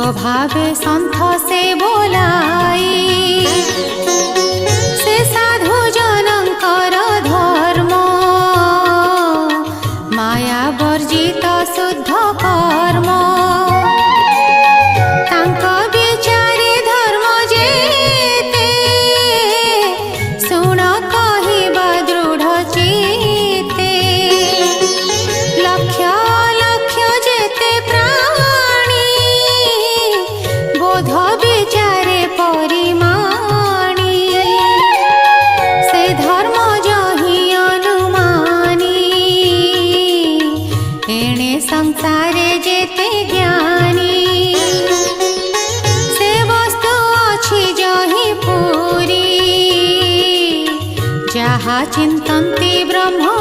स्वभावे सन्थ से बोलाई से साधु जनकर धर्म माया वर्जित शुद्ध कर्म तांक विचारे धर्म जेते सुण कहिबा दृढ़ चिते लक्ष्य लक्ष्य जेते प्राणी बोध विचारे परिमाणी से धर्म जहि अनुमानी एणे संसारे जेते ज्ञानी से वस्तु अछि जहि पूरी जहा चिंतन्ति ब्रह्म